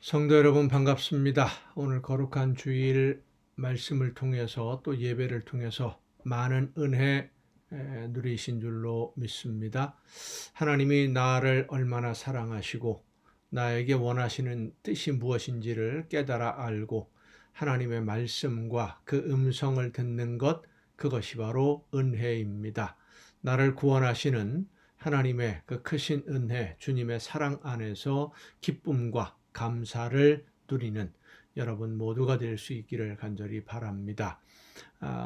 성도 여러분 반갑습니다. 오늘 거룩한 주일 말씀을 통해서 또 예배를 통해서 많은 은혜 누리신 줄로 믿습니다. 하나님이 나를 얼마나 사랑하시고 나에게 원하시는 뜻이 무엇인지를 깨달아 알고 하나님의 말씀과 그 음성을 듣는 것, 그것이 바로 은혜입니다. 나를 구원하시는 하나님의 그 크신 은혜, 주님의 사랑 안에서 기쁨과 감사를 누리는 여러분 모두가 될 수 있기를 간절히 바랍니다.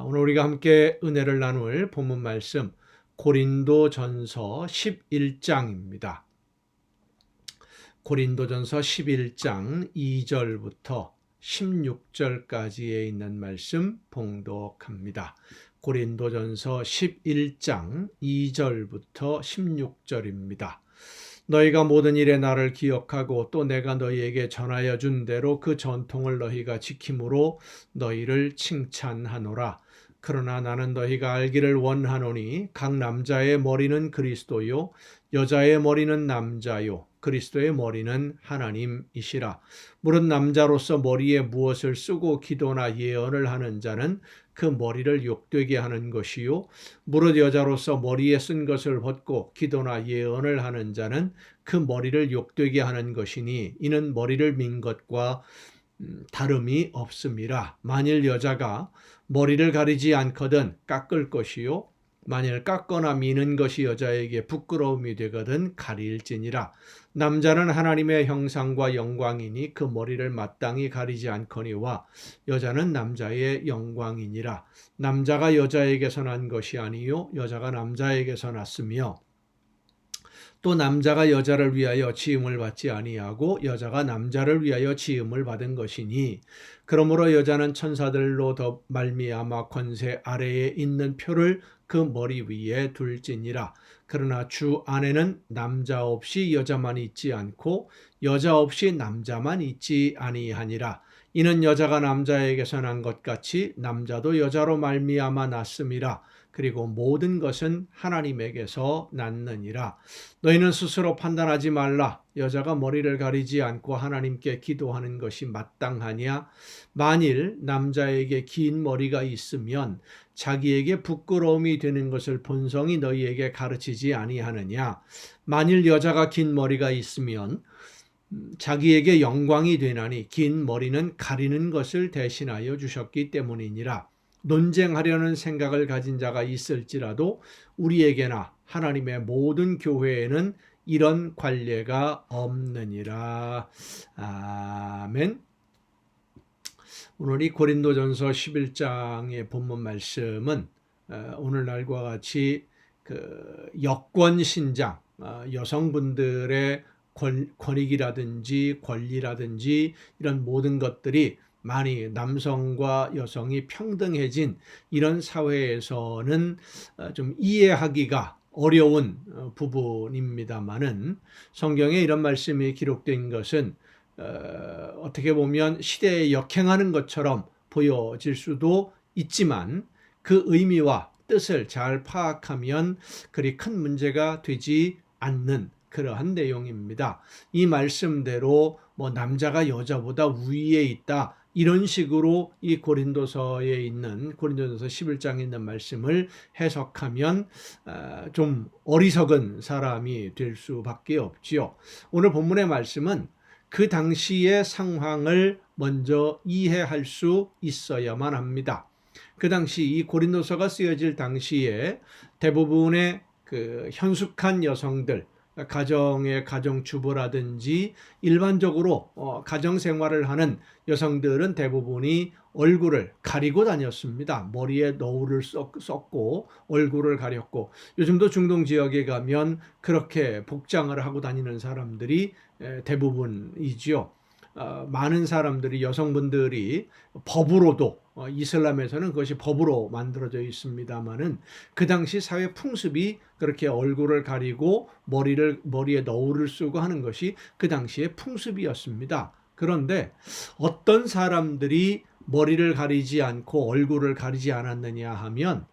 오늘 우리가 함께 은혜를 나눌 본문 말씀 고린도전서 11장입니다. 고린도전서 11장 2절부터 16절까지에 있는 말씀 봉독합니다. 고린도전서 11장 2절부터 16절입니다. 너희가 모든 일에 나를 기억하고 또 내가 너희에게 전하여 준 대로 그 전통을 너희가 지킴으로 너희를 칭찬하노라. 그러나 나는 너희가 알기를 원하노니 각 남자의 머리는 그리스도요 여자의 머리는 남자요 그리스도의 머리는 하나님이시라. 무릇 남자로서 머리에 무엇을 쓰고 기도나 예언을 하는 자는 그 머리를 욕되게 하는 것이요 무릇 여자로서 머리에 쓴 것을 벗고 기도나 예언을 하는 자는 그 머리를 욕되게 하는 것이니 이는 머리를 민 것과 다름이 없음이라. 만일 여자가 머리를 가리지 않거든 깎을 것이요 만일 깎거나 미는 것이 여자에게 부끄러움이 되거든 가릴지니라. 남자는 하나님의 형상과 영광이니 그 머리를 마땅히 가리지 않거니와 여자는 남자의 영광이니라. 남자가 여자에게서 난 것이 아니요 여자가 남자에게서 났으며 또 남자가 여자를 위하여 지음을 받지 아니하고 여자가 남자를 위하여 지음을 받은 것이니 그러므로 여자는 천사들로 더 말미암아 권세 아래에 있는 표를 그 머리 위에 둘지니라. 그러나 주 안에는 남자 없이 여자만 있지 않고 여자 없이 남자만 있지 아니하니라. 이는 여자가 남자에게서 난 것 같이 남자도 여자로 말미암아 났음이라. 그리고 모든 것은 하나님에게서 났느니라. 너희는 스스로 판단하지 말라. 여자가 머리를 가리지 않고 하나님께 기도하는 것이 마땅하냐? 만일 남자에게 긴 머리가 있으면 자기에게 부끄러움이 되는 것을 본성이 너희에게 가르치지 아니하느냐? 만일 여자가 긴 머리가 있으면 자기에게 영광이 되나니 긴 머리는 가리는 것을 대신하여 주셨기 때문이니라. 논쟁하려는 생각을 가진 자가 있을지라도 우리에게나 하나님의 모든 교회에는 이런 관례가 없느니라. 아멘. 오늘 이 고린도전서 11장의 본문 말씀은 오늘날과 같이 그 여권 신장, 여성분들의 권익이라든지 권리라든지 이런 모든 것들이 많이 남성과 여성이 평등해진 이런 사회에서는 좀 이해하기가 어려운 부분입니다만은 성경에 이런 말씀이 기록된 것은 어떻게 보면 시대에 역행하는 것처럼 보여질 수도 있지만 그 의미와 뜻을 잘 파악하면 그리 큰 문제가 되지 않는 그러한 내용입니다. 이 말씀대로 남자가 여자보다 위에 있다 이런 식으로 이 고린도서에 있는 고린도전서 11장에 있는 말씀을 해석하면 좀 어리석은 사람이 될 수밖에 없지요. 오늘 본문의 말씀은 그 당시의 상황을 먼저 이해할 수 있어야만 합니다. 그 당시 이 고린도서가 쓰여질 당시에 대부분의 그 현숙한 여성들, 가정의 가정주부라든지 일반적으로 가정 생활을 하는 여성들은 대부분이 얼굴을 가리고 다녔습니다. 머리에 너울을 썼고 얼굴을 가렸고 요즘도 중동 지역에 가면 그렇게 복장을 하고 다니는 사람들이 대부분이지요. 많은 사람들이 여성분들이 법으로도 이슬람에서는 그것이 법으로 만들어져 있습니다만은 그 당시 사회 풍습이 그렇게 얼굴을 가리고 머리에 너울을 쓰고 하는 것이 그 당시의 풍습이었습니다. 그런데 어떤 사람들이 머리를 가리지 않고 얼굴을 가리지 않았느냐 하면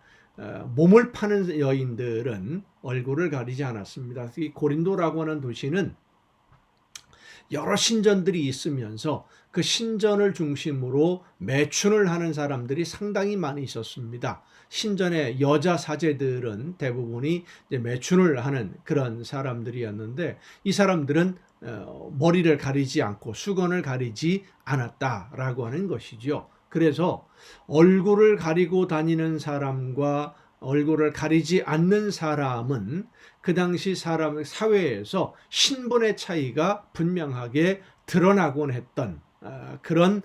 몸을 파는 여인들은 얼굴을 가리지 않았습니다. 이 고린도라고 하는 도시는 여러 신전들이 있으면서 그 신전을 중심으로 매춘을 하는 사람들이 상당히 많이 있었습니다. 신전의 여자 사제들은 대부분이 이제 매춘을 하는 그런 사람들이었는데, 이 사람들은 머리를 가리지 않고 수건을 가리지 않았다라고 하는 것이죠. 그래서 얼굴을 가리고 다니는 사람과 얼굴을 가리지 않는 사람은 그 당시 사회에서 신분의 차이가 분명하게 드러나곤 했던 그런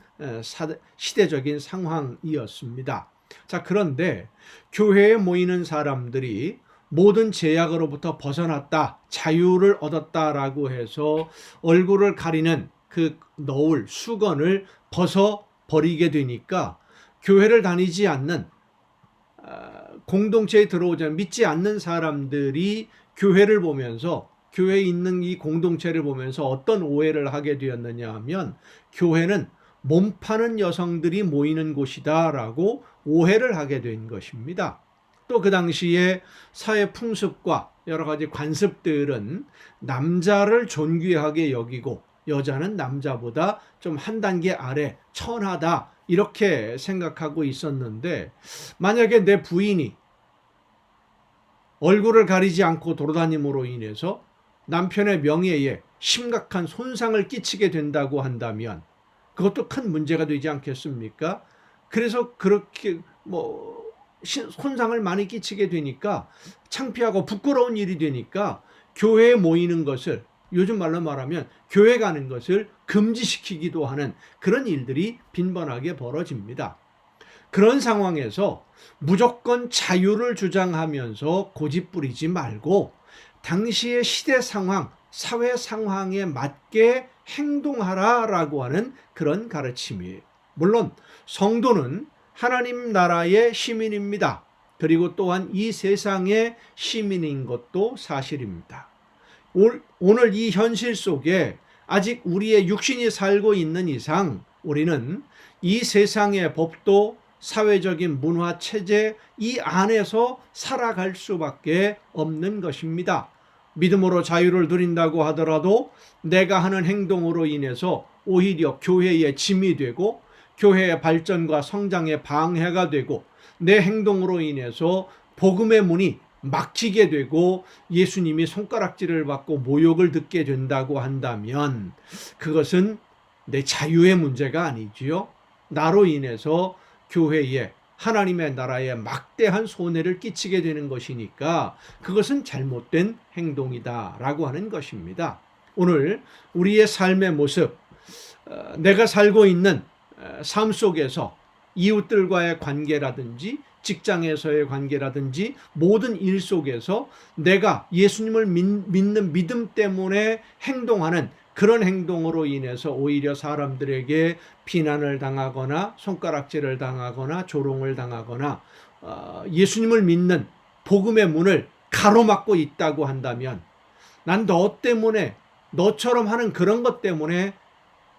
시대적인 상황이었습니다. 자, 그런데 교회에 모이는 사람들이 모든 제약으로부터 벗어났다, 자유를 얻었다라고 해서 얼굴을 가리는 그 너울, 수건을 벗어버리게 되니까 교회를 다니지 않는 공동체에 들어오지 믿지 않는 사람들이 교회를 보면서, 교회에 있는 이 공동체를 보면서 어떤 오해를 하게 되었느냐 하면, 교회는 몸 파는 여성들이 모이는 곳이다라고 오해를 하게 된 것입니다. 또 그 당시에 사회 풍습과 여러 가지 관습들은 남자를 존귀하게 여기고 여자는 남자보다 좀 한 단계 아래, 천하다, 이렇게 생각하고 있었는데, 만약에 내 부인이 얼굴을 가리지 않고 돌아다님으로 인해서 남편의 명예에 심각한 손상을 끼치게 된다고 한다면 그것도 큰 문제가 되지 않겠습니까? 그래서 그렇게 손상을 많이 끼치게 되니까 창피하고 부끄러운 일이 되니까 교회에 모이는 것을, 요즘 말로 말하면 교회 가는 것을 금지시키기도 하는 그런 일들이 빈번하게 벌어집니다. 그런 상황에서 무조건 자유를 주장하면서 고집부리지 말고 당시의 시대 상황, 사회 상황에 맞게 행동하라라고 하는 그런 가르침이에요. 물론 성도는 하나님 나라의 시민입니다. 그리고 또한 이 세상의 시민인 것도 사실입니다. 오늘 이 현실 속에 아직 우리의 육신이 살고 있는 이상 우리는 이 세상의 법도 사회적인 문화 체제 이 안에서 살아갈 수밖에 없는 것입니다. 믿음으로 자유를 누린다고 하더라도 내가 하는 행동으로 인해서 오히려 교회의 짐이 되고 교회의 발전과 성장에 방해가 되고 내 행동으로 인해서 복음의 문이 막히게 되고 예수님이 손가락질을 받고 모욕을 듣게 된다고 한다면 그것은 내 자유의 문제가 아니지요. 나로 인해서 교회에, 하나님의 나라에 막대한 손해를 끼치게 되는 것이니까 그것은 잘못된 행동이다라고 하는 것입니다. 오늘 우리의 삶의 모습, 내가 살고 있는 삶 속에서 이웃들과의 관계라든지 직장에서의 관계라든지 모든 일 속에서 내가 예수님을 믿는 믿음 때문에 행동하는 그런 행동으로 인해서 오히려 사람들에게 비난을 당하거나 손가락질을 당하거나 조롱을 당하거나 예수님을 믿는 복음의 문을 가로막고 있다고 한다면 난 너 때문에, 너처럼 하는 그런 것 때문에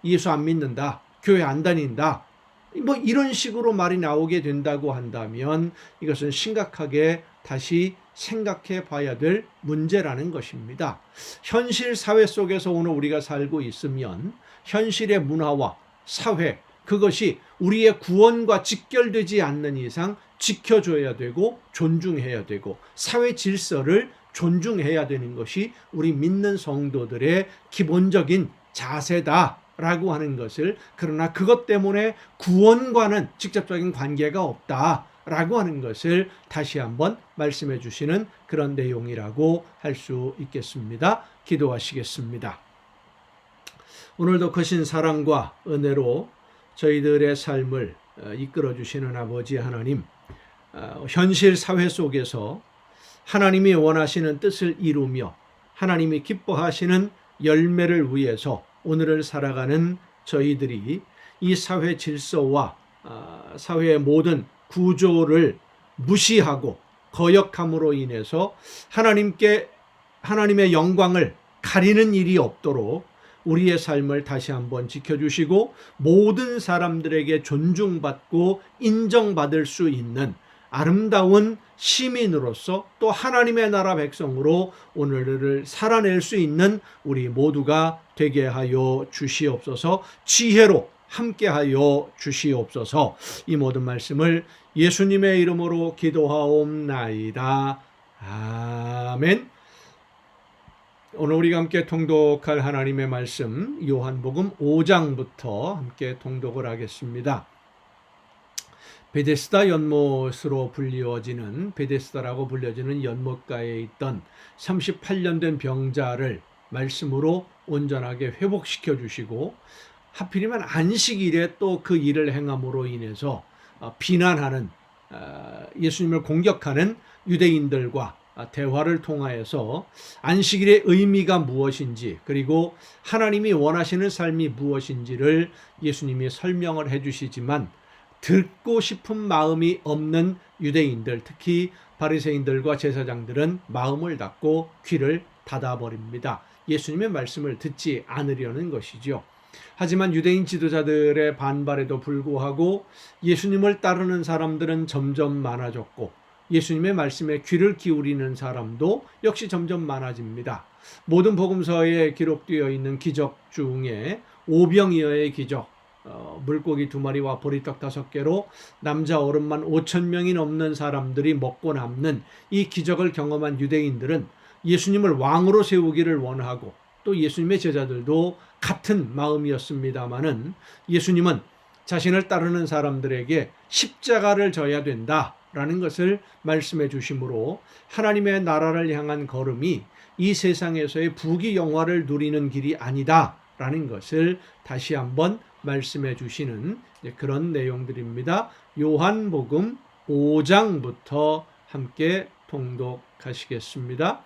예수 안 믿는다, 교회 안 다닌다, 이런 식으로 말이 나오게 된다고 한다면 이것은 심각하게 다시 생각해 봐야 될 문제라는 것입니다. 현실 사회 속에서 오늘 우리가 살고 있으면 현실의 문화와 사회, 그것이 우리의 구원과 직결되지 않는 이상 지켜줘야 되고 존중해야 되고 사회 질서를 존중해야 되는 것이 우리 믿는 성도들의 기본적인 자세다라고 하는 것을, 그러나 그것 때문에 구원과는 직접적인 관계가 없다라고 하는 것을 다시 한번 말씀해 주시는 그런 내용이라고 할 수 있겠습니다. 기도하시겠습니다. 오늘도 크신 사랑과 은혜로 저희들의 삶을 이끌어 주시는 아버지 하나님, 현실 사회 속에서 하나님이 원하시는 뜻을 이루며 하나님이 기뻐하시는 열매를 위해서 오늘을 살아가는 저희들이 이 사회 질서와 사회의 모든 구조를 무시하고 거역함으로 인해서 하나님의 영광을 가리는 일이 없도록 우리의 삶을 다시 한번 지켜주시고 모든 사람들에게 존중받고 인정받을 수 있는 아름다운 시민으로서 또 하나님의 나라 백성으로 오늘을 살아낼 수 있는 우리 모두가 되게 하여 주시옵소서. 지혜로 함께하여 주시옵소서. 이 모든 말씀을 예수님의 이름으로 기도하옵나이다. 아멘. 오늘 우리가 함께 통독할 하나님의 말씀 요한복음 5장부터 함께 통독을 하겠습니다. 베데스다 연못으로 불리워지는 베데스다라고 불려지는 연못가에 있던 38년 된 병자를 말씀으로 온전하게 회복시켜 주시고 하필이면 안식일에 또 그 일을 행함으로 인해서 비난하는 예수님을 공격하는 유대인들과 대화를 통하여서 안식일의 의미가 무엇인지 그리고 하나님이 원하시는 삶이 무엇인지를 예수님이 설명을 해주시지만 듣고 싶은 마음이 없는 유대인들, 특히 바리새인들과 제사장들은 마음을 닫고 귀를 닫아버립니다. 예수님의 말씀을 듣지 않으려는 것이죠. 하지만 유대인 지도자들의 반발에도 불구하고 예수님을 따르는 사람들은 점점 많아졌고 예수님의 말씀에 귀를 기울이는 사람도 역시 점점 많아집니다. 모든 복음서에 기록되어 있는 기적 중에 오병이어의 기적, 물고기 2마리와 보리떡 5개로 남자 어른만 5,000명이 넘는 사람들이 먹고 남는 이 기적을 경험한 유대인들은 예수님을 왕으로 세우기를 원하고 또 예수님의 제자들도 같은 마음이었습니다마는 예수님은 자신을 따르는 사람들에게 십자가를 져야 된다라는 것을 말씀해 주심으로 하나님의 나라를 향한 걸음이 이 세상에서의 부귀영화를 누리는 길이 아니다라는 것을 다시 한번 말씀해 주시는 그런 내용들입니다. 요한복음 5장부터 함께 통독하시겠습니다.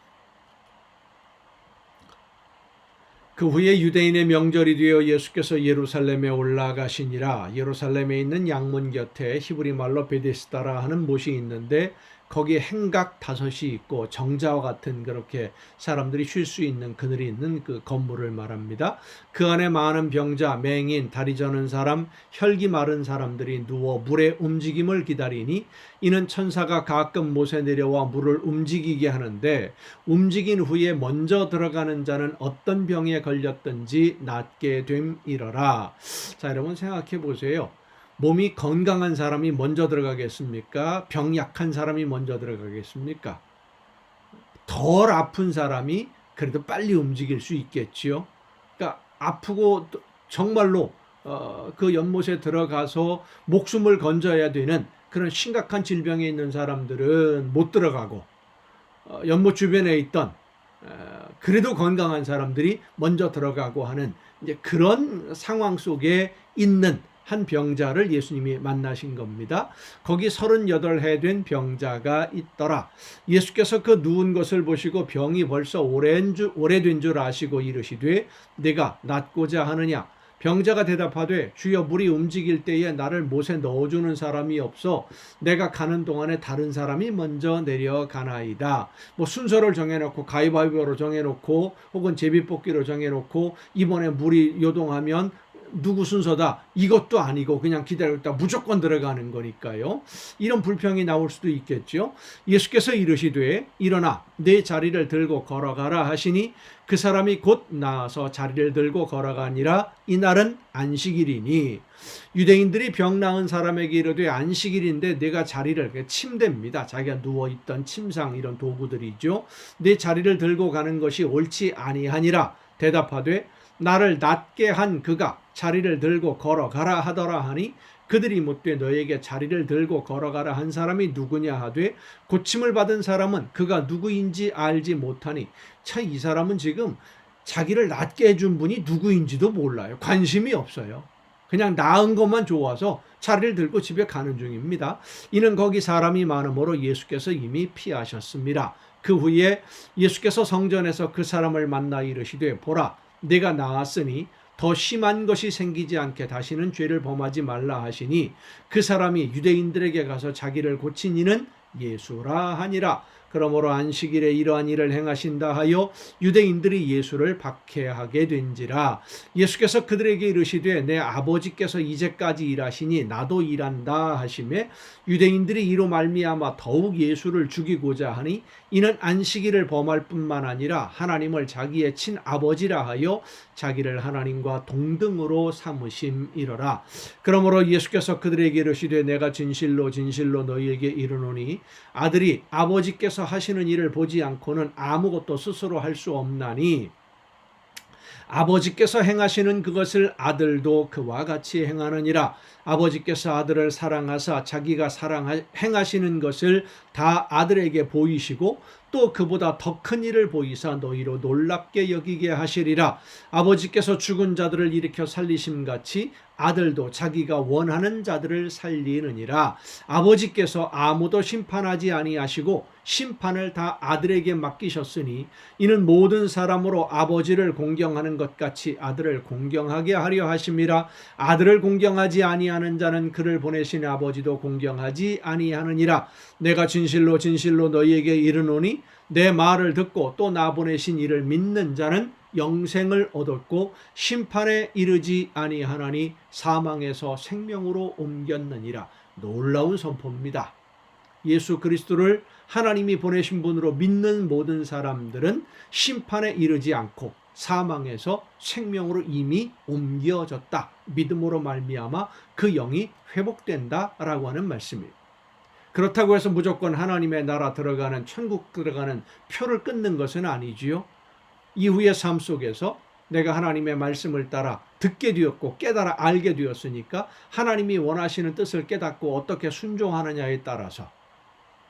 그 후에 유대인의 명절이 되어 예수께서 예루살렘에 올라가시니라. 예루살렘에 있는 양문 곁에 히브리 말로 베데스다라 하는 못이 있는데 거기에 행각 5이 있고 정자와 같은 그렇게 사람들이 쉴 수 있는 그늘이 있는 그 건물을 말합니다. 그 안에 많은 병자, 맹인, 다리 저는 사람, 혈기 마른 사람들이 누워 물의 움직임을 기다리니 이는 천사가 가끔 못에 내려와 물을 움직이게 하는데 움직인 후에 먼저 들어가는 자는 어떤 병에 걸렸든지 낫게 됨이러라. 자, 여러분 생각해 보세요. 몸이 건강한 사람이 먼저 들어가겠습니까? 병 약한 사람이 먼저 들어가겠습니까? 덜 아픈 사람이 그래도 빨리 움직일 수 있겠지요. 그러니까 아프고 정말로 그 연못에 들어가서 목숨을 건져야 되는 그런 심각한 질병에 있는 사람들은 못 들어가고 연못 주변에 있던 그래도 건강한 사람들이 먼저 들어가고 하는 이제 그런 상황 속에 있는 한 병자를 예수님이 만나신 겁니다. 거기 38해 된 병자가 있더라. 예수께서 그 누운 것을 보시고 병이 벌써 오래된 줄 아시고 이르시되 내가 낫고자 하느냐. 병자가 대답하되 주여 물이 움직일 때에 나를 못에 넣어주는 사람이 없어 내가 가는 동안에 다른 사람이 먼저 내려가나이다. 뭐 순서를 정해놓고 가위바위보로 정해놓고 혹은 제비뽑기로 정해놓고 이번에 물이 요동하면 누구 순서다 이것도 아니고 그냥 기다렸다 무조건 들어가는 거니까요. 이런 불평이 나올 수도 있겠죠. 예수께서 이르시되 일어나 내 자리를 들고 걸어가라 하시니 그 사람이 곧 나아서 자리를 들고 걸어가니라. 이날은 안식일이니 유대인들이 병 나은 사람에게 이르되 안식일인데 내가 자리를 침대입니다. 자기가 누워있던 침상 이런 도구들이죠. 내 자리를 들고 가는 것이 옳지 아니하니라. 대답하되 나를 낫게 한 그가 자리를 들고 걸어가라 하더라 하니 그들이 묻되 너에게 자리를 들고 걸어가라 한 사람이 누구냐 하되 고침을 받은 사람은 그가 누구인지 알지 못하니 참 이 사람은 지금 자기를 낫게 해준 분이 누구인지도 몰라요. 관심이 없어요. 그냥 나은 것만 좋아서 자리를 들고 집에 가는 중입니다. 이는 거기 사람이 많으므로 예수께서 이미 피하셨습니다. 그 후에 예수께서 성전에서 그 사람을 만나 이르시되 보라 내가 나았으니 더 심한 것이 생기지 않게 다시는 죄를 범하지 말라 하시니 그 사람이 유대인들에게 가서 자기를 고친 이는 예수라 하니라. 그러므로 안식일에 이러한 일을 행하신다 하여 유대인들이 예수를 박해하게 된지라. 예수께서 그들에게 이르시되 내 아버지께서 이제까지 일하시니 나도 일한다 하시매 유대인들이 이로 말미암아 더욱 예수를 죽이고자 하니 이는 안식일을 범할 뿐만 아니라 하나님을 자기의 친아버지라 하여 자기를 하나님과 동등으로 삼으심이로라. 그러므로 예수께서 그들에게 이르시되 내가 진실로 진실로 너희에게 이르노니 아들이 아버지께서 하시는 일을 보지 않고는 아무것도 스스로 할 수 없나니 아버지께서 행하시는 그것을 아들도 그와 같이 행하느니라. 아버지께서 아들을 사랑하사 자기가 행하시는 것을 다 아들에게 보이시고 또 그보다 더 큰 일을 보이사 너희로 놀랍게 여기게 하시리라. 아버지께서 죽은 자들을 일으켜 살리심같이 아들도 자기가 원하는 자들을 살리느니라. 아버지께서 아무도 심판하지 아니하시고 심판을 다 아들에게 맡기셨으니 이는 모든 사람으로 아버지를 공경하는 것 같이 아들을 공경하게 하려 하심이라. 아들을 공경하지 아니하는 자는 그를 보내신 아버지도 공경하지 아니하느니라. 내가 진실로 진실로 너희에게 이르노니 내 말을 듣고 또 나 보내신 이를 믿는 자는 영생을 얻었고 심판에 이르지 아니하나니 사망에서 생명으로 옮겼느니라. 놀라운 선포입니다. 예수 그리스도를 하나님이 보내신 분으로 믿는 모든 사람들은 심판에 이르지 않고 사망에서 생명으로 이미 옮겨졌다. 믿음으로 말미암아 그 영이 회복된다라고 하는 말씀이에요. 그렇다고 해서 무조건 하나님의 나라 들어가는 천국 들어가는 표를 끊는 것은 아니지요. 이후의 삶 속에서 내가 하나님의 말씀을 따라 듣게 되었고 깨달아 알게 되었으니까 하나님이 원하시는 뜻을 깨닫고 어떻게 순종하느냐에 따라서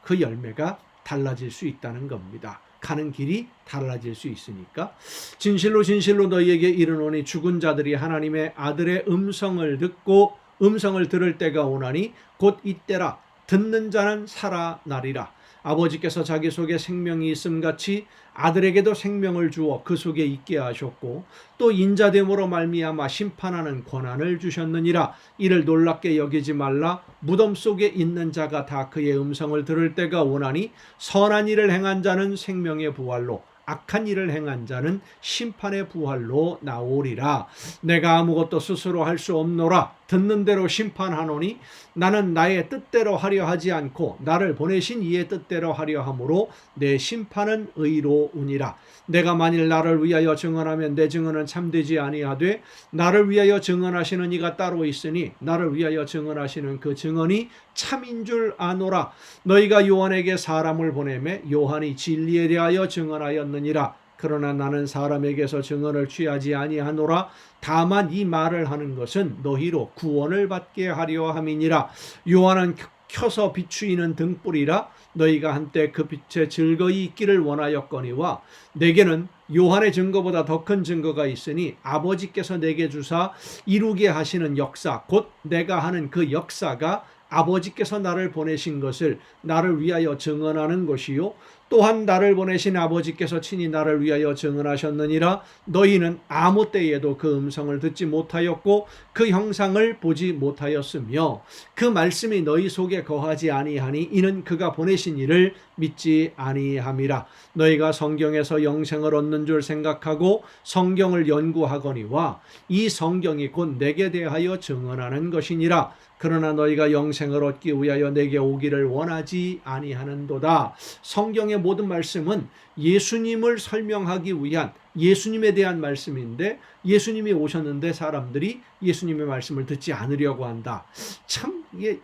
그 열매가 달라질 수 있다는 겁니다. 가는 길이 달라질 수 있으니까. 진실로 진실로 너희에게 이르노니 죽은 자들이 하나님의 아들의 음성을 듣고 음성을 들을 때가 오나니 곧 이때라. 듣는 자는 살아나리라. 아버지께서 자기 속에 생명이 있음같이 아들에게도 생명을 주어 그 속에 있게 하셨고 또 인자됨으로 말미암아 심판하는 권한을 주셨느니라. 이를 놀랍게 여기지 말라. 무덤 속에 있는 자가 다 그의 음성을 들을 때가 오나니 선한 일을 행한 자는 생명의 부활로 악한 일을 행한 자는 심판의 부활로 나오리라. 내가 아무것도 스스로 할 수 없노라. 듣는 대로 심판하노니 나는 나의 뜻대로 하려 하지 않고 나를 보내신 이의 뜻대로 하려 함으로 내 심판은 의로우니라. 내가 만일 나를 위하여 증언하면 내 증언은 참되지 아니하되 나를 위하여 증언하시는 이가 따로 있으니 나를 위하여 증언하시는 그 증언이 참인 줄 아노라. 너희가 요한에게 사람을 보내매 요한이 진리에 대하여 증언하였느니라. 그러나 나는 사람에게서 증언을 취하지 아니하노라. 다만 이 말을 하는 것은 너희로 구원을 받게 하려 함이니라. 요한은 켜서 비추이는 등불이라. 너희가 한때 그 빛에 즐거이 있기를 원하였거니와 내게는 요한의 증거보다 더 큰 증거가 있으니 아버지께서 내게 주사 이루게 하시는 역사 곧 내가 하는 그 역사가 아버지께서 나를 보내신 것을 나를 위하여 증언하는 것이요 또한 나를 보내신 아버지께서 친히 나를 위하여 증언하셨느니라. 너희는 아무 때에도 그 음성을 듣지 못하였고 그 형상을 보지 못하였으며 그 말씀이 너희 속에 거하지 아니하니 이는 그가 보내신 이를 믿지 아니함이라. 너희가 성경에서 영생을 얻는 줄 생각하고 성경을 연구하거니와 이 성경이 곧 내게 대하여 증언하는 것이니라. 그러나 너희가 영생을 얻기 위하여 내게 오기를 원하지 아니하는도다. 성경의 모든 말씀은 예수님을 설명하기 위한 예수님에 대한 말씀인데 예수님이 오셨는데 사람들이 예수님의 말씀을 듣지 않으려고 한다. 참 이게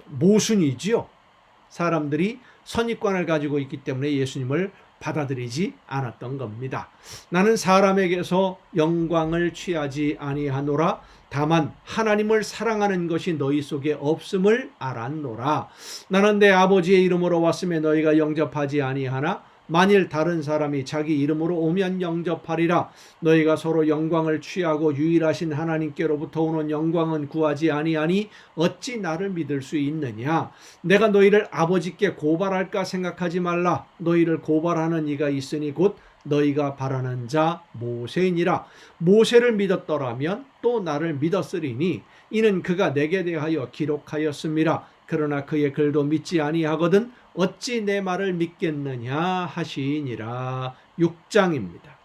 모순이지요. 사람들이 선입관을 가지고 있기 때문에 예수님을 받아들이지 않았던 겁니다. 나는 사람에게서 영광을 취하지 아니하노라. 다만 하나님을 사랑하는 것이 너희 속에 없음을 알았노라. 나는 내 아버지의 이름으로 왔음에 너희가 영접하지 아니하나 만일 다른 사람이 자기 이름으로 오면 영접하리라. 너희가 서로 영광을 취하고 유일하신 하나님께로부터 오는 영광은 구하지 아니하니 어찌 나를 믿을 수 있느냐. 내가 너희를 아버지께 고발할까 생각하지 말라. 너희를 고발하는 이가 있으니 곧 너희가 바라는 자 모세이니라. 모세를 믿었더라면 또 나를 믿었으리니 이는 그가 내게 대하여 기록하였음이라. 그러나 그의 글도 믿지 아니하거든 어찌 내 말을 믿겠느냐 하시니라. 6장입니다.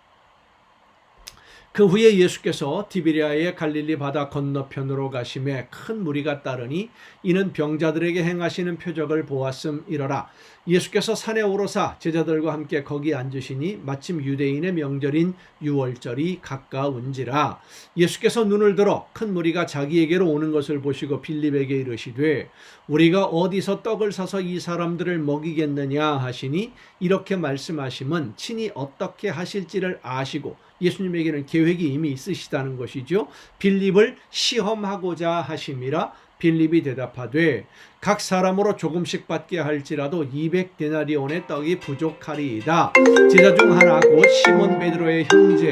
그 후에 예수께서 디베랴의 갈릴리 바다 건너편으로 가심에 큰 무리가 따르니 이는 병자들에게 행하시는 표적을 보았음이러라. 예수께서 산에 오르사 제자들과 함께 거기 앉으시니 마침 유대인의 명절인 유월절이 가까운지라. 예수께서 눈을 들어 큰 무리가 자기에게로 오는 것을 보시고 빌립에게 이르시되 우리가 어디서 떡을 사서 이 사람들을 먹이겠느냐 하시니 이렇게 말씀하심은 친히 어떻게 하실지를 아시고 예수님에게는 계획이 이미 있으시다는 것이죠. 빌립을 시험하고자 하심이라. 빌립이 대답하되 각 사람으로 조금씩 받게 할지라도 200데나리온의 떡이 부족하리이다. 제자 중 하나 곧 시몬 베드로의 형제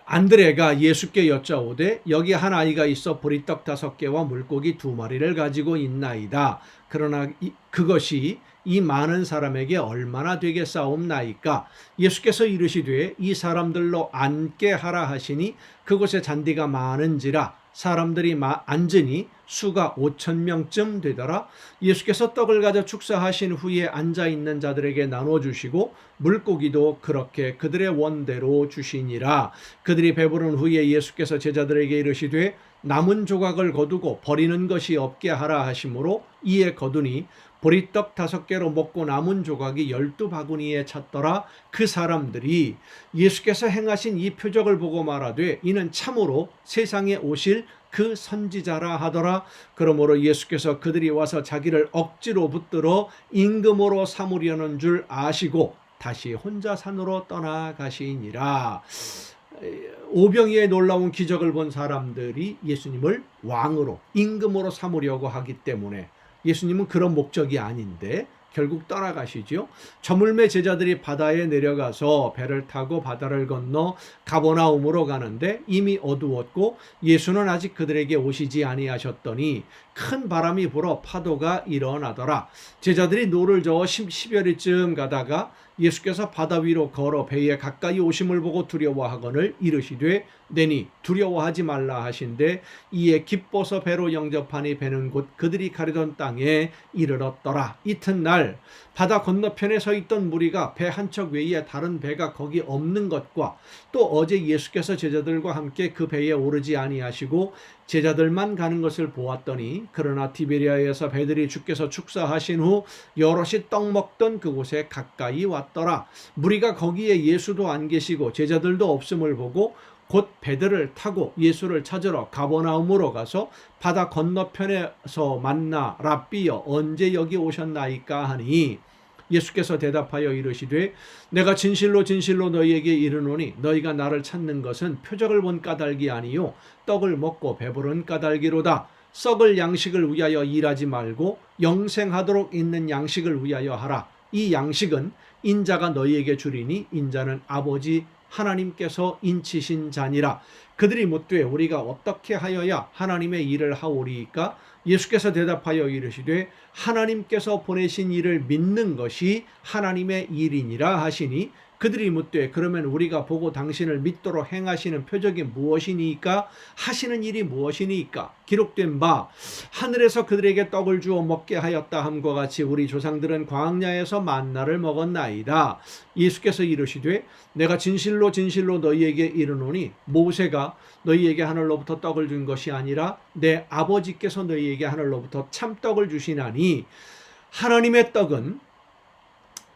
안드레가 예수께 여짜오되 여기 한 아이가 있어 보리떡 5개와 물고기 2마리를 가지고 있나이다. 그러나 그것이 이 많은 사람에게 얼마나 되겠사옵나이까. 예수께서 이르시되 이 사람들로 앉게 하라 하시니 그곳에 잔디가 많은지라 사람들이 앉으니 수가 5,000명쯤 되더라. 예수께서 떡을 가져 축사하신 후에 앉아있는 자들에게 나눠주시고 물고기도 그렇게 그들의 원대로 주시니라. 그들이 배부른 후에 예수께서 제자들에게 이르시되 남은 조각을 거두고 버리는 것이 없게 하라 하시므로 이에 거두니 보리떡 5개로 먹고 남은 조각이 12바구니에 찼더라. 그 사람들이 예수께서 행하신 이 표적을 보고 말하되 이는 참으로 세상에 오실 그 선지자라 하더라. 그러므로 예수께서 그들이 와서 자기를 억지로 붙들어 임금으로 삼으려는 줄 아시고 다시 혼자 산으로 떠나가시니라. 오병이의 놀라운 기적을 본 사람들이 예수님을 왕으로 임금으로 삼으려고 하기 때문에 예수님은 그런 목적이 아닌데 결국 떠나가시죠. 저물매 제자들이 바다에 내려가서 배를 타고 바다를 건너 가버나움으로 가는데 이미 어두웠고 예수는 아직 그들에게 오시지 아니하셨더니 큰 바람이 불어 파도가 일어나더라. 제자들이 노를 저어 10여리쯤 가다가 예수께서 바다 위로 걸어 배에 가까이 오심을 보고 두려워하거늘 이르시되 내니 두려워하지 말라 하신대 이에 기뻐서 배로 영접하니 배는 곧 그들이 가려던 땅에 이르렀더라. 이튿날 바다 건너편에 서 있던 무리가 배 한 척 외에 다른 배가 거기 없는 것과 또 어제 예수께서 제자들과 함께 그 배에 오르지 아니하시고 제자들만 가는 것을 보았더니 그러나 디베랴에서 배들이 주께서 축사하신 후 여럿이 떡 먹던 그곳에 가까이 왔더라. 무리가 거기에 예수도 안 계시고 제자들도 없음을 보고 곧 배들을 타고 예수를 찾으러 가버나움으로 가서 바다 건너편에서 만나 랍비여 언제 여기 오셨나이까 하니 예수께서 대답하여 이르시되 내가 진실로 진실로 너희에게 이르노니 너희가 나를 찾는 것은 표적을 본 까닭이 아니요 떡을 먹고 배부른 까닭이로다. 썩을 양식을 위하여 일하지 말고 영생하도록 있는 양식을 위하여 하라. 이 양식은 인자가 너희에게 주리니 인자는 아버지 하나님께서 인치신 자니라. 그들이 묻되 우리가 어떻게 하여야 하나님의 일을 하오리이까? 예수께서 대답하여 이르시되 하나님께서 보내신 일을 믿는 것이 하나님의 일이니라 하시니 그들이 묻되 그러면 우리가 보고 당신을 믿도록 행하시는 표적이 무엇이니까? 하시는 일이 무엇이니까? 기록된 바 하늘에서 그들에게 떡을 주어 먹게 하였다 함과 같이 우리 조상들은 광야에서 만나를 먹었나이다. 예수께서 이르시되 내가 진실로 진실로 너희에게 이르노니 모세가 너희에게 하늘로부터 떡을 준 것이 아니라 내 아버지께서 너희에게 하늘로부터 참떡을 주시나니 하나님의 떡은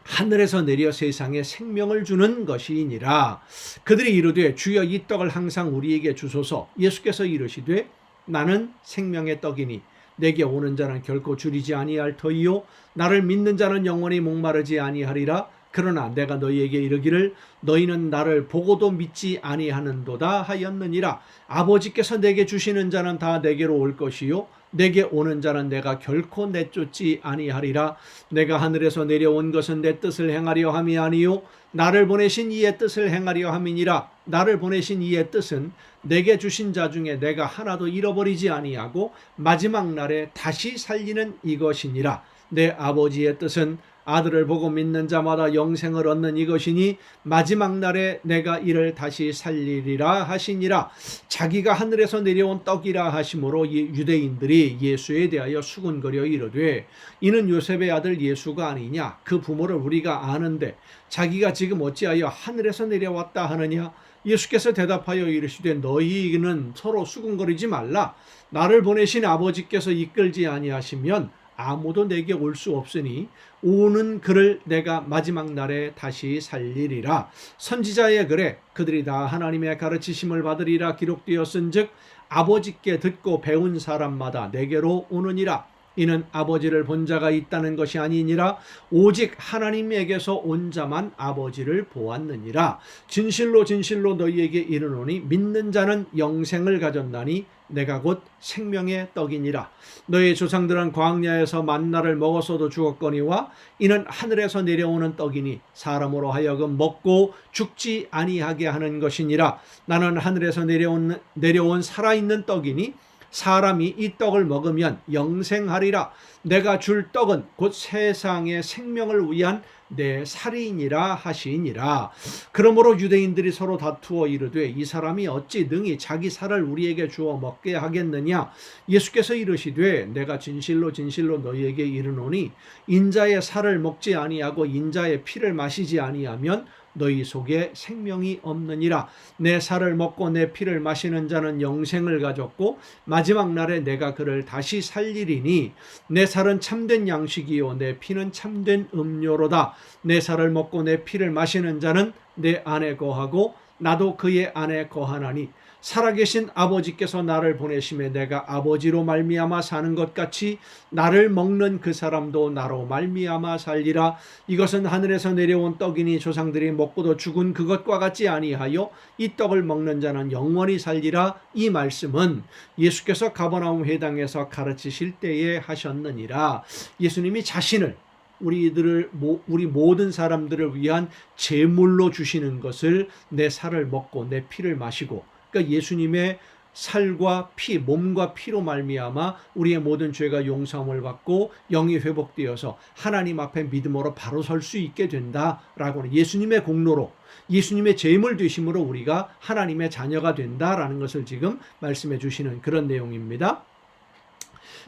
하늘에서 내려 세상에 생명을 주는 것이니라. 그들이 이르되 주여 이 떡을 항상 우리에게 주소서. 예수께서 이르시되 나는 생명의 떡이니 내게 오는 자는 결코 줄이지 아니할 터이요 나를 믿는 자는 영원히 목마르지 아니하리라. 그러나 내가 너희에게 이르기를 너희는 나를 보고도 믿지 아니하는도다 하였느니라. 아버지께서 내게 주시는 자는 다 내게로 올 것이요 내게 오는 자는 내가 결코 내쫓지 아니하리라. 내가 하늘에서 내려온 것은 내 뜻을 행하려 함이 아니요 나를 보내신 이의 뜻을 행하려 함이니라. 나를 보내신 이의 뜻은 내게 주신 자 중에 내가 하나도 잃어버리지 아니하고 마지막 날에 다시 살리는 이것이니라. 내 아버지의 뜻은 아들을 보고 믿는 자마다 영생을 얻는 이것이니 마지막 날에 내가 이를 다시 살리리라 하시니라. 자기가 하늘에서 내려온 떡이라 하심으로 유대인들이 예수에 대하여 수군거려 이르되 이는 요셉의 아들 예수가 아니냐. 그 부모를 우리가 아는데 자기가 지금 어찌하여 하늘에서 내려왔다 하느냐. 예수께서 대답하여 이르시되 너희는 서로 수군거리지 말라. 나를 보내신 아버지께서 이끌지 아니하시면 아무도 내게 올 수 없으니 오는 그를 내가 마지막 날에 다시 살리리라. 선지자의 글에 그들이 다 하나님의 가르치심을 받으리라 기록되었은즉 아버지께 듣고 배운 사람마다 내게로 오느니라. 이는 아버지를 본 자가 있다는 것이 아니니라. 오직 하나님에게서 온 자만 아버지를 보았느니라. 진실로 진실로 너희에게 이르노니 믿는 자는 영생을 가졌나니 내가 곧 생명의 떡이니라. 너희 조상들은 광야에서 만나를 먹었어도 죽었거니와 이는 하늘에서 내려오는 떡이니 사람으로 하여금 먹고 죽지 아니하게 하는 것이니라. 나는 하늘에서 내려온 살아있는 떡이니 사람이 이 떡을 먹으면 영생하리라. 내가 줄 떡은 곧 세상의 생명을 위한 내 살이니라 하시니라. 그러므로 유대인들이 서로 다투어 이르되 이 사람이 어찌 능히 자기 살을 우리에게 주어 먹게 하겠느냐. 예수께서 이르시되 내가 진실로 진실로 너희에게 이르노니 인자의 살을 먹지 아니하고 인자의 피를 마시지 아니하면 너희 속에 생명이 없느니라. 내 살을 먹고 내 피를 마시는 자는 영생을 가졌고 마지막 날에 내가 그를 다시 살리리니 내 살은 참된 양식이요 내 피는 참된 음료로다. 내 살을 먹고 내 피를 마시는 자는 내 안에 거하고 나도 그의 안에 거하나니 살아계신 아버지께서 나를 보내심에 내가 아버지로 말미암아 사는 것 같이 나를 먹는 그 사람도 나로 말미암아 살리라. 이것은 하늘에서 내려온 떡이니 조상들이 먹고도 죽은 그것과 같지 아니하여 이 떡을 먹는 자는 영원히 살리라. 이 말씀은 예수께서 가버나움 회당에서 가르치실 때에 하셨느니라. 예수님이 자신을 우리 모든 사람들을 위한 제물로 주시는 것을 내 살을 먹고 내 피를 마시고, 그러니까 예수님의 살과 피, 몸과 피로 말미암아 우리의 모든 죄가 용서함을 받고 영이 회복되어서 하나님 앞에 믿음으로 바로 설 수 있게 된다라고는 예수님의 공로로, 예수님의 제물 되심으로 우리가 하나님의 자녀가 된다라는 것을 지금 말씀해 주시는 그런 내용입니다.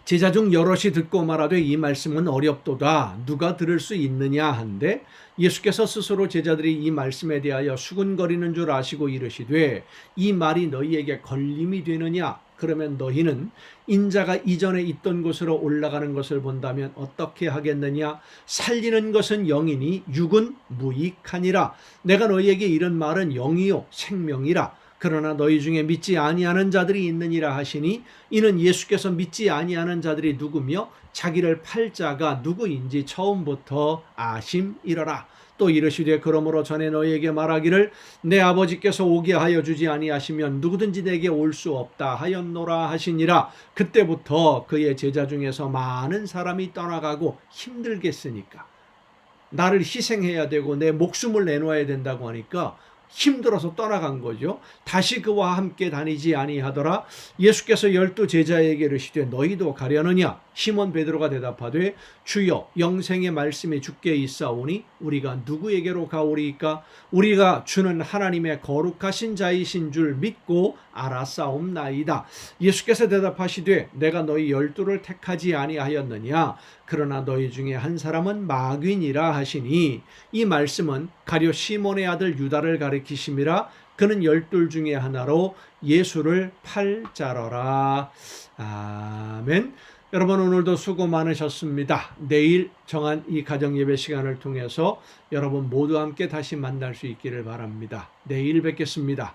제자 중 여럿이 듣고 말하되 이 말씀은 어렵도다. 누가 들을 수 있느냐 한데 예수께서 스스로 제자들이 이 말씀에 대하여 수군거리는 줄 아시고 이르시되 이 말이 너희에게 걸림이 되느냐. 그러면 너희는 인자가 이전에 있던 곳으로 올라가는 것을 본다면 어떻게 하겠느냐. 살리는 것은 영이니 육은 무익하니라. 내가 너희에게 이런 말은 영이요 생명이라. 그러나 너희 중에 믿지 아니하는 자들이 있느니라 하시니 이는 예수께서 믿지 아니하는 자들이 누구며 자기를 팔 자가 누구인지 처음부터 아심이러라. 또 이르시되 그러므로 전에 너희에게 말하기를 내 아버지께서 오게 하여 주지 아니하시면 누구든지 내게 올 수 없다 하였노라 하시니라. 그때부터 그의 제자 중에서 많은 사람이 떠나가고 힘들겠으니까 나를 희생해야 되고 내 목숨을 내놓아야 된다고 하니까 힘들어서 떠나간 거죠. 다시 그와 함께 다니지 아니하더라. 예수께서 12 제자에게 이르시되 너희도 가려느냐. 시몬 베드로가 대답하되 주여 영생의 말씀이 주께 있사오니 우리가 누구에게로 가오리이까. 우리가 주는 하나님의 거룩하신 자이신 줄 믿고 알았사옵나이다. 예수께서 대답하시되 내가 너희 12를 택하지 아니하였느냐. 그러나 너희 중에 한 사람은 마귀니라 하시니 이 말씀은 가룟 시몬의 아들 유다를 가리키심이라. 그는 12 중에 하나로 예수를 팔 자러라. 아멘. 여러분 오늘도 수고 많으셨습니다. 내일 정한 이 가정예배 시간을 통해서 여러분 모두 함께 다시 만날 수 있기를 바랍니다. 내일 뵙겠습니다.